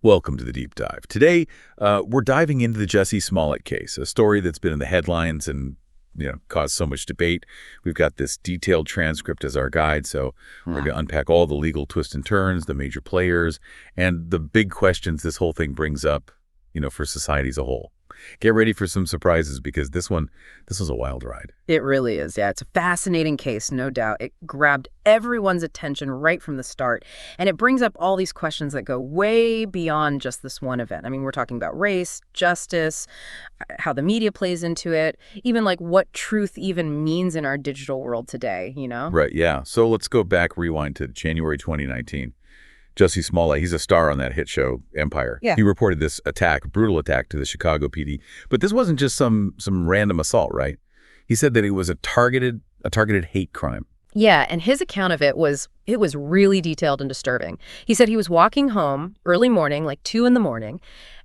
Welcome to the Deep Dive. Today, we're diving into the Jussie Smollett case, a story that's been in the headlines and caused so much debate. We've got this detailed transcript as our guide, so we're going to unpack all the legal twists and turns, the major players, and the big questions this whole thing brings up, for society as a whole. Get ready for some surprises because this was a wild ride. It really is, yeah. It's a fascinating case, no doubt. It grabbed everyone's attention right from the start, and it brings up all these questions that go way beyond just this one event. I mean, we're talking about race, justice, how the media plays into it, even like what truth even means in our digital world today, Right, yeah. So let's go back, rewind to January 2019. Jussie Smollett, he's a star on that hit show, Empire. Yeah. He reported this brutal attack to the Chicago PD. But this wasn't just some random assault, right? He said that it was a targeted hate crime. Yeah, and his account of it was really detailed and disturbing. He said he was walking home early morning, like 2 a.m,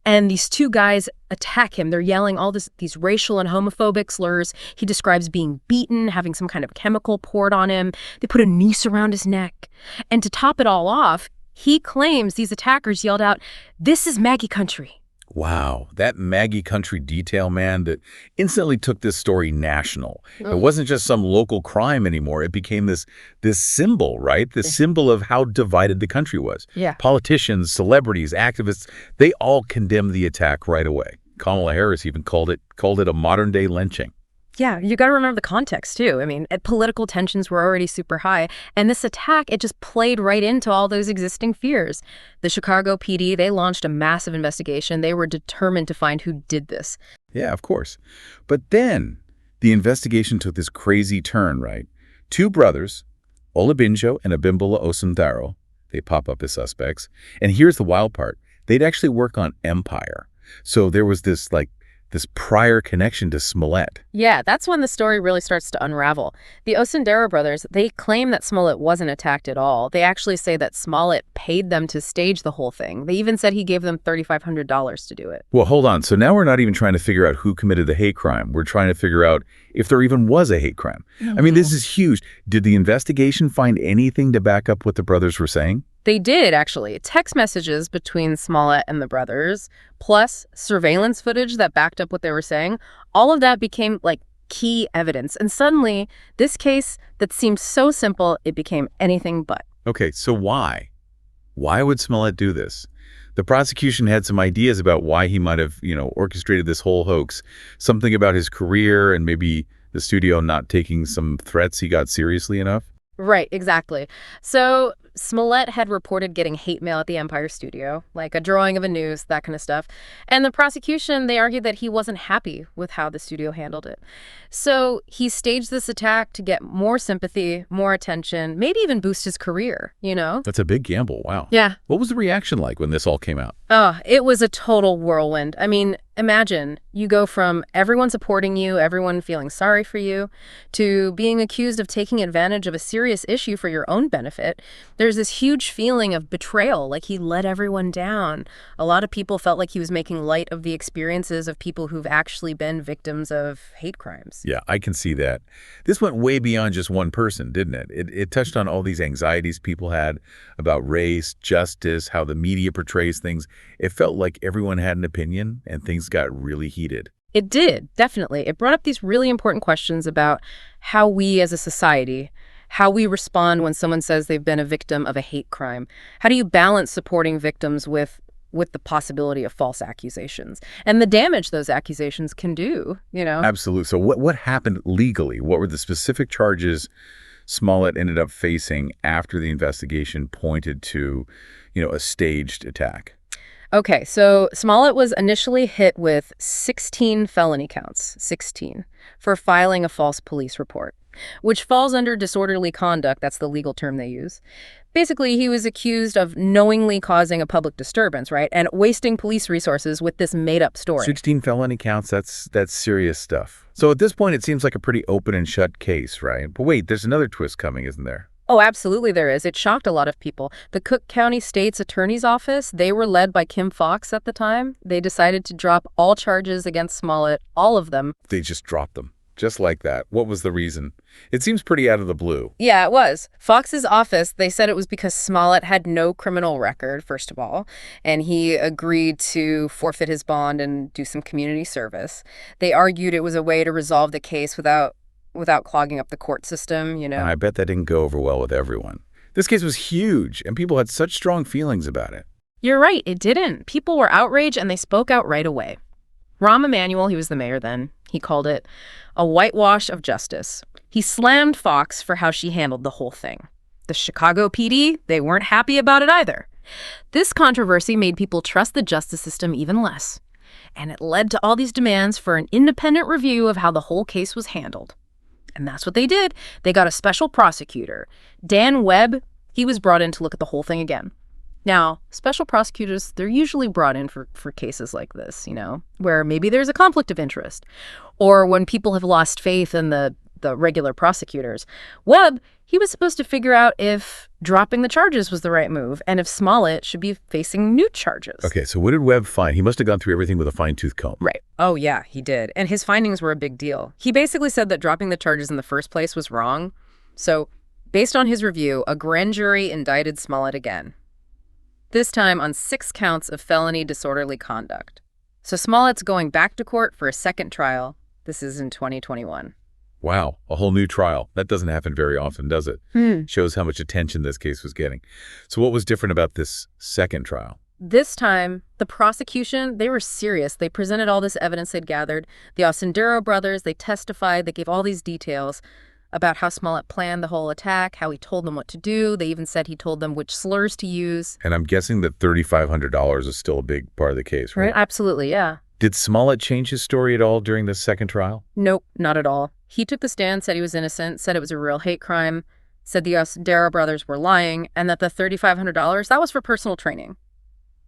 and these two guys attack him. They're yelling all these racial and homophobic slurs. He describes being beaten, having some kind of chemical poured on him. They put a noose around his neck. And to top it all off, he claims these attackers yelled out, "This is Maggie country." Wow, that Maggie country detail, man, that instantly took this story national. It wasn't just some local crime anymore. It became this symbol, right? This symbol of how divided the country was. Yeah. Politicians, celebrities, activists, they all condemned the attack right away. Kamala Harris even called it a modern-day lynching. Yeah, you got to remember the context, too. I mean, political tensions were already super high, and this attack, it just played right into all those existing fears. The Chicago PD, they launched a massive investigation. They were determined to find who did this. Yeah, of course. But then the investigation took this crazy turn, right? Two brothers, Olabinjo and Abimbola Osundaro, they pop up as suspects. And here's the wild part. They'd actually work on Empire. So there was this prior connection to Smollett. Yeah, that's when the story really starts to unravel. The Osundaro brothers, they claim that Smollett wasn't attacked at all. They actually say that Smollett paid them to stage the whole thing. They even said he gave them $3,500 to do it. Well, hold on. So now we're not even trying to figure out who committed the hate crime. We're trying to figure out if there even was a hate crime. I mean, this is huge. Did the investigation find anything to back up what the brothers were saying? They did, actually. Text messages between Smollett and the brothers, plus surveillance footage that backed up what they were saying, all of that became, key evidence. And suddenly, this case that seemed so simple, it became anything but. Okay, so why? Why would Smollett do this? The prosecution had some ideas about why he might have, orchestrated this whole hoax. Something about his career and maybe the studio not taking some threats he got seriously enough. Right, exactly. So Smollett had reported getting hate mail at the Empire studio, like a drawing of a noose, that kind of stuff. And the prosecution, they argued that he wasn't happy with how the studio handled it. So he staged this attack to get more sympathy, more attention, maybe even boost his career, That's a big gamble. Wow. Yeah. What was the reaction like when this all came out? Oh, it was a total whirlwind. I mean, imagine you go from everyone supporting you, everyone feeling sorry for you, to being accused of taking advantage of a serious issue for your own benefit. There's this huge feeling of betrayal, like he let everyone down. A lot of people felt like he was making light of the experiences of people who've actually been victims of hate crimes. Yeah, I can see that. This went way beyond just one person, didn't it? It touched on all these anxieties people had about race, justice, how the media portrays things. It felt like everyone had an opinion and things got really heated. It did, definitely. It brought up these really important questions about how we as a society, how we respond when someone says they've been a victim of a hate crime. How do you balance supporting victims with the possibility of false accusations and the damage those accusations can do, Absolutely. So what happened legally? What were the specific charges Smollett ended up facing after the investigation pointed to, a staged attack? Okay, so Smollett was initially hit with 16 felony counts, 16, for filing a false police report, which falls under disorderly conduct. That's the legal term they use. Basically, he was accused of knowingly causing a public disturbance, right, and wasting police resources with this made-up story. 16 felony counts, that's serious stuff. So at this point, it seems like a pretty open and shut case, right? But wait, there's another twist coming, isn't there? Oh, absolutely there is. It shocked a lot of people. The Cook County State's Attorney's Office, they were led by Kim Foxx at the time. They decided to drop all charges against Smollett, all of them. They just dropped them. Just like that. What was the reason? It seems pretty out of the blue. Yeah, it was. Fox's office, they said it was because Smollett had no criminal record, first of all, and he agreed to forfeit his bond and do some community service. They argued it was a way to resolve the case without clogging up the court system, you know. And I bet that didn't go over well with everyone. This case was huge, and people had such strong feelings about it. You're right, it didn't. People were outraged, and they spoke out right away. Rahm Emanuel, he was the mayor then, he called it a whitewash of justice. He slammed Fox for how she handled the whole thing. The Chicago PD, they weren't happy about it either. This controversy made people trust the justice system even less, and it led to all these demands for an independent review of how the whole case was handled. And that's what they did. They got a special prosecutor. Dan Webb, he was brought in to look at the whole thing again. Now, special prosecutors, they're usually brought in for cases like this, you know, where maybe there's a conflict of interest, or when people have lost faith in the regular prosecutors. Webb, he was supposed to figure out if dropping the charges was the right move, and if Smollett should be facing new charges. Okay, so what did Webb find? He must have gone through everything with a fine-tooth comb. Right. Oh, yeah, he did. And his findings were a big deal. He basically said that dropping the charges in the first place was wrong. So, based on his review, a grand jury indicted Smollett again. This time on 6 counts of felony disorderly conduct. So Smollett's going back to court for a second trial. This is in 2021. Wow, a whole new trial. That doesn't happen very often, does it? Shows how much attention this case was getting. So what was different about this second trial? This time, the prosecution, they were serious. They presented all this evidence they'd gathered. The Osendero brothers, they testified. They gave all these details about how Smollett planned the whole attack, how he told them what to do. They even said he told them which slurs to use. And I'm guessing that $3,500 is still a big part of the case, right? Absolutely, yeah. Did Smollett change his story at all during this second trial? Nope, not at all. He took the stand, said he was innocent, said it was a real hate crime, said the Osendero brothers were lying, and that the $3,500, that was for personal training.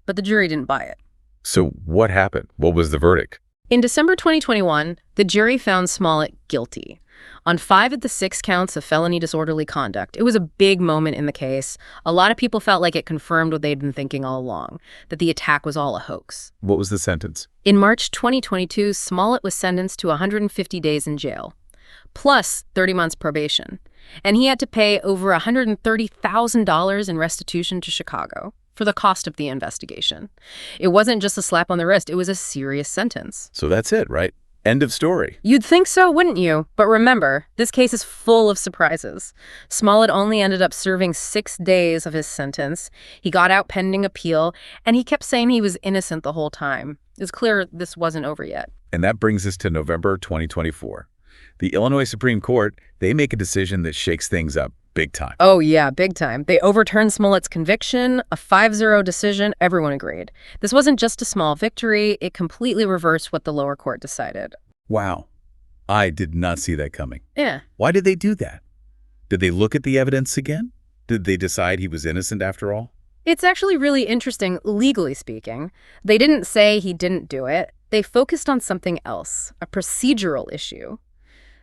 But the jury didn't buy it. So what happened? What was the verdict? In December 2021, the jury found Smollett guilty on 5 of the 6 counts of felony disorderly conduct. It was a big moment in the case. A lot of people felt like it confirmed what they'd been thinking all along, that the attack was all a hoax. What was the sentence? In March 2022, Smollett was sentenced to 150 days in jail, plus 30 months probation. And he had to pay over $130,000 in restitution to Chicago for the cost of the investigation. It wasn't just a slap on the wrist, it was a serious sentence. So that's it, right? End of story. You'd think so, wouldn't you? But remember, this case is full of surprises. Smollett only ended up serving 6 days of his sentence. He got out pending appeal, and he kept saying he was innocent the whole time. It's clear this wasn't over yet. And that brings us to November 2024. The Illinois Supreme Court, they make a decision that shakes things up big time. Oh, yeah, big time. They overturned Smollett's conviction, a 5-0 decision. Everyone agreed. This wasn't just a small victory. It completely reversed what the lower court decided. Wow. I did not see that coming. Yeah. Why did they do that? Did they look at the evidence again? Did they decide he was innocent after all? It's actually really interesting, legally speaking. They didn't say he didn't do it. They focused on something else, a procedural issue.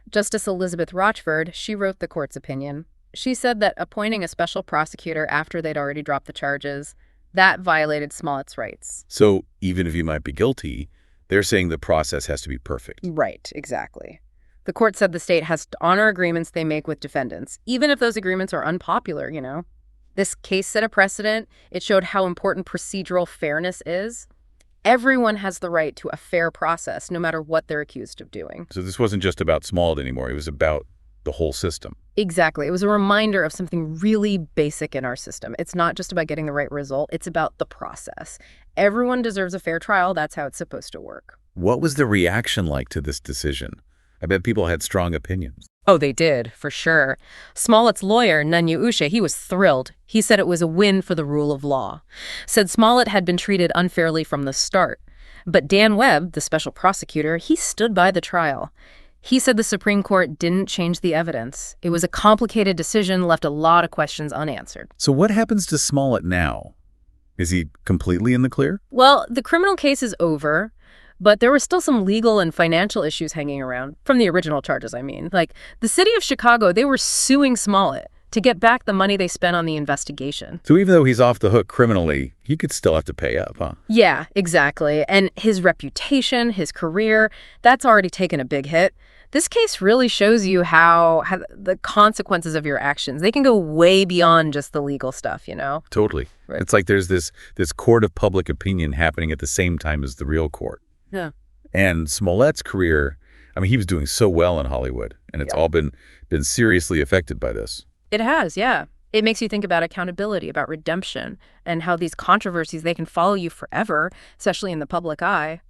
Justice Elizabeth Rochford, she wrote the court's opinion. She said that appointing a special prosecutor after they'd already dropped the charges, that violated Smollett's rights. So even if you might be guilty, they're saying the process has to be perfect. Right, exactly. The court said the state has to honor agreements they make with defendants, even if those agreements are unpopular, you know. This case set a precedent. It showed how important procedural fairness is. Everyone has the right to a fair process, no matter what they're accused of doing. So this wasn't just about Smollett anymore. It was about the whole system. Exactly. It was a reminder of something really basic in our system. It's not just about getting the right result. It's about the process. Everyone deserves a fair trial. That's how it's supposed to work. What was the reaction like to this decision? I bet people had strong opinions. Oh, they did, for sure. Smollett's lawyer, Nunyu Usha, he was thrilled. He said it was a win for the rule of law. Said Smollett had been treated unfairly from the start. But Dan Webb, the special prosecutor, he stood by the trial. He said the Supreme Court didn't change the evidence. It was a complicated decision, left a lot of questions unanswered. So what happens to Smollett now? Is he completely in the clear? Well, the criminal case is over, but there were still some legal and financial issues hanging around, from the original charges, I mean. Like, the city of Chicago, they were suing Smollett to get back the money they spent on the investigation. So even though he's off the hook criminally, he could still have to pay up, huh? Yeah, exactly. And his reputation, his career, that's already taken a big hit. This case really shows you how the consequences of your actions, they can go way beyond just the legal stuff, you know? Totally. Right. It's like there's this court of public opinion happening at the same time as the real court. Yeah. And Smollett's career, I mean, he was doing so well in Hollywood, and it's all been seriously affected by this. It has, yeah. It makes you think about accountability, about redemption, and how these controversies, they can follow you forever, especially in the public eye.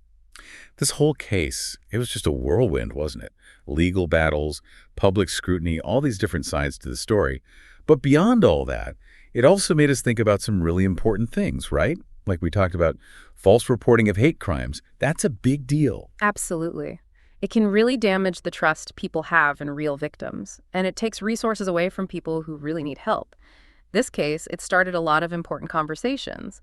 This whole case, it was just a whirlwind, wasn't it? Legal battles, public scrutiny, all these different sides to the story. But beyond all that, it also made us think about some really important things, right? Like we talked about false reporting of hate crimes. That's a big deal. Absolutely. It can really damage the trust people have in real victims, and it takes resources away from people who really need help. This case, it started a lot of important conversations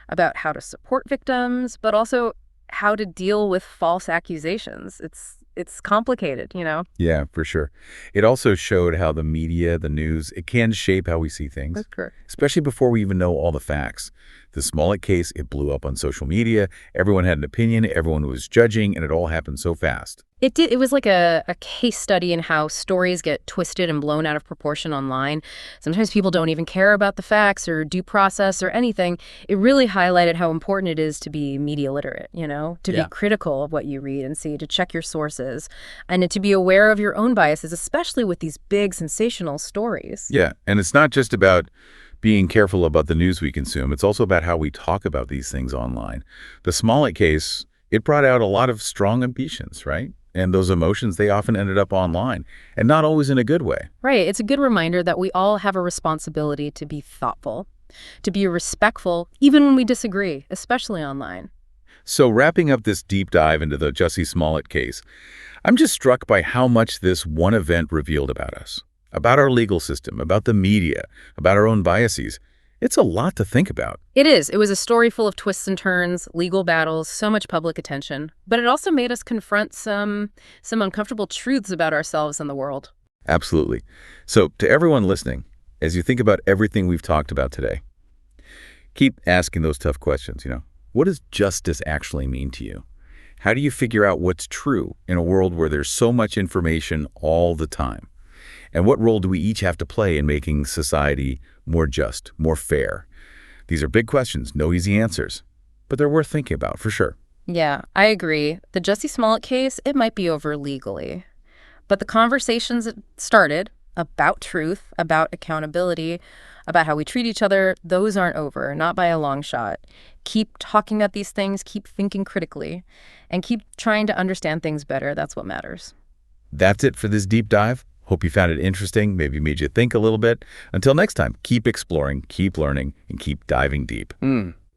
about how to support victims, but also how to deal with false accusations. It's complicated, you know? Yeah, for sure. It also showed how the media, the news, it can shape how we see things. That's correct. Especially before we even know all the facts. The Smollett case, it blew up on social media. Everyone had an opinion. Everyone was judging, and it all happened so fast. It did. It was like a case study in how stories get twisted and blown out of proportion online. Sometimes people don't even care about the facts or due process or anything. It really highlighted how important it is to be media literate, you know, to be critical of what you read and see, to check your sources, and to be aware of your own biases, especially with these big sensational stories. Yeah, and it's not just about being careful about the news we consume. It's also about how we talk about these things online. The Smollett case, it brought out a lot of strong emotions, right? And those emotions, they often ended up online, and not always in a good way. Right. It's a good reminder that we all have a responsibility to be thoughtful, to be respectful, even when we disagree, especially online. So wrapping up this deep dive into the Jussie Smollett case, I'm just struck by how much this one event revealed about us, about our legal system, about the media, about our own biases. It's a lot to think about. It is. It was a story full of twists and turns, legal battles, so much public attention. But it also made us confront some uncomfortable truths about ourselves and the world. Absolutely. So to everyone listening, as you think about everything we've talked about today, keep asking those tough questions, you know. What does justice actually mean to you? How do you figure out what's true in a world where there's so much information all the time? And what role do we each have to play in making society more just, more fair? These are big questions, no easy answers, but they're worth thinking about for sure. Yeah, I agree. The Jussie Smollett case, it might be over legally. But the conversations that started about truth, about accountability, about how we treat each other, those aren't over, not by a long shot. Keep talking about these things, keep thinking critically, and keep trying to understand things better. That's what matters. That's it for this deep dive. Hope you found it interesting, maybe made you think a little bit. Until next time, keep exploring, keep learning, and keep diving deep.